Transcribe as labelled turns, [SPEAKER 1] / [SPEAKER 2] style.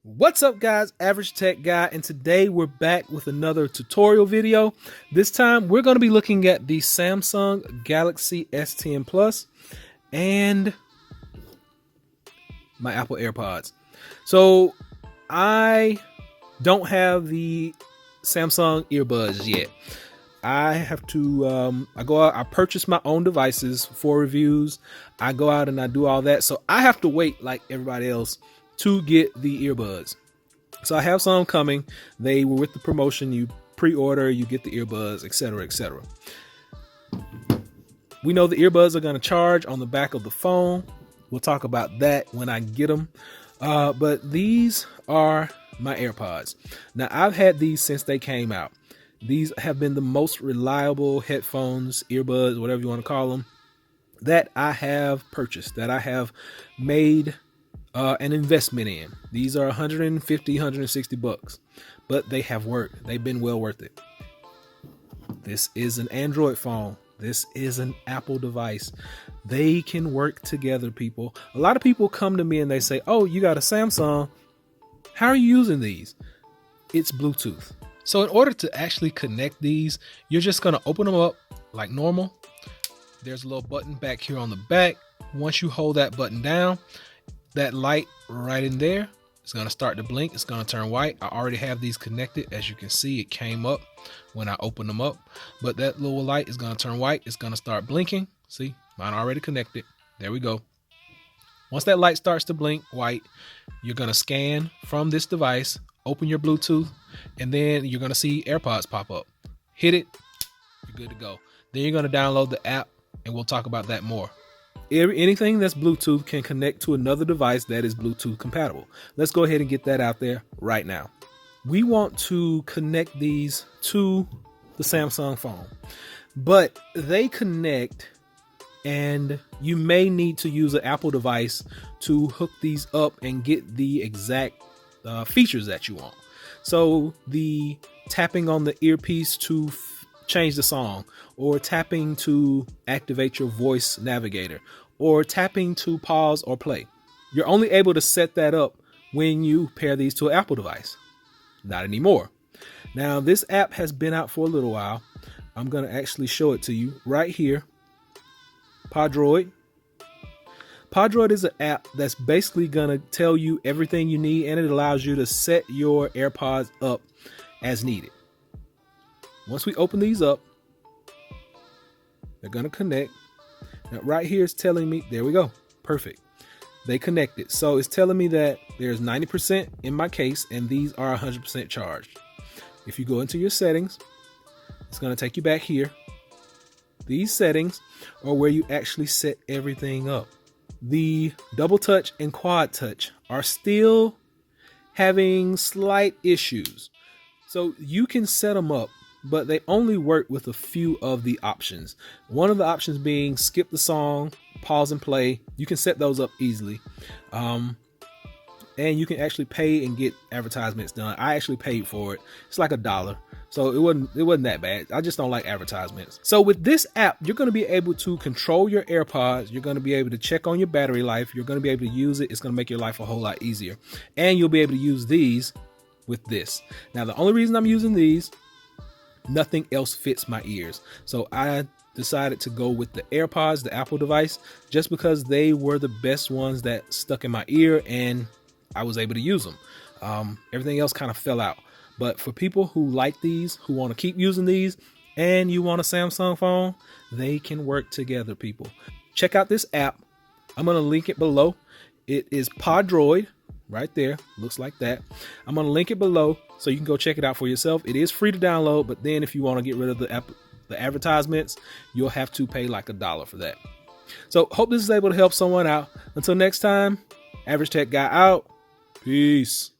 [SPEAKER 1] What's up guys, Average Tech Guy, and today we're back with another tutorial video. This time we're going to be looking at the Samsung Galaxy S10 Plus and my Apple Airpods. So I don't have the Samsung earbuds yet. I have to, I go out, I purchase my own devices for reviews. I go out and I do all that. So I have to wait like everybody else to get the earbuds. So I have some coming. They were with the promotion. You pre-order, you get the earbuds, etc., etc. We know the earbuds are going to charge on the back of the phone. We'll talk about that when I get them. But these are my AirPods. Now I've had these since they came out. These have been the most reliable headphones, earbuds, whatever you want to call them, that I have purchased, that I have made an investment in. These are 150, 160 bucks, but they have worked. They've been well worth it. This is an Android phone. This is an Apple device. They can work together, people. A lot of people come to me and they say, oh, you got a Samsung. How are you using these? It's Bluetooth. So in order to actually connect these, you're just going to open them up like normal. There's a little button back here on the back. Once you hold that button down, that light right in there is going to start to blink. It's going to turn white. I already have these connected. As you can see, it came up when I opened them up, but that little light is going to turn white. It's going to start blinking. See, mine already connected. There we go. Once that light starts to blink white, you're going to scan from this device, open your Bluetooth, and then you're going to see AirPods pop up. Hit it. You're good to go. Then you're going to download the app, and we'll talk about that more. Anything that's Bluetooth can connect to another device that is Bluetooth compatible. Let's go ahead and get that out there right now. We want to connect these to the Samsung phone, but they connect, and you may need to use an Apple device to hook these up and get the exact features that you want. So the tapping on the earpiece to change the song, or tapping to activate your voice navigator, or tapping to pause or play. You're only able to set that up when you pair these to an Apple device. Not anymore. Now this app has been out for a little while. I'm going to actually show it to you right here. Padroid. Padroid is an app that's basically going to tell you everything you need, and it allows you to set your AirPods up as needed. Once we open these up, they're going to connect. Now right here it's telling me, there we go. Perfect. They connected. So it's telling me that there's 90% in my case, and these are 100% charged. If you go into your settings, it's going to take you back here. These settings are where you actually set everything up. The double touch and quad touch are still having slight issues. So you can set them up, but they only work with a few of the options. One of the options being skip the song, pause and play. You can set those up easily. And you can actually pay and get advertisements done. I actually paid for it. It's like $1. So it wasn't that bad. I just don't like advertisements. So with this app, you're going to be able to control your AirPods. You're going to be able to check on your battery life. You're going to be able to use it. It's going to make your life a whole lot easier. And you'll be able to use these with this. Now, the only reason I'm using these, nothing else fits my ears. So I decided to go with the AirPods, the Apple device, just because they were the best ones that stuck in my ear and I was able to use them. Everything else kind of fell out. But for people who like these, who want to keep using these, and you want a Samsung phone, they can work together, people. Check out this app. I'm going to link it below. It is Padroid right there. Looks like that. I'm going to link it below so you can go check it out for yourself. It is free to download, but then if you want to get rid of the advertisements, you'll have to pay like $1 for that. So hope this is able to help someone out. Until next time, Average Tech Guy out. Peace.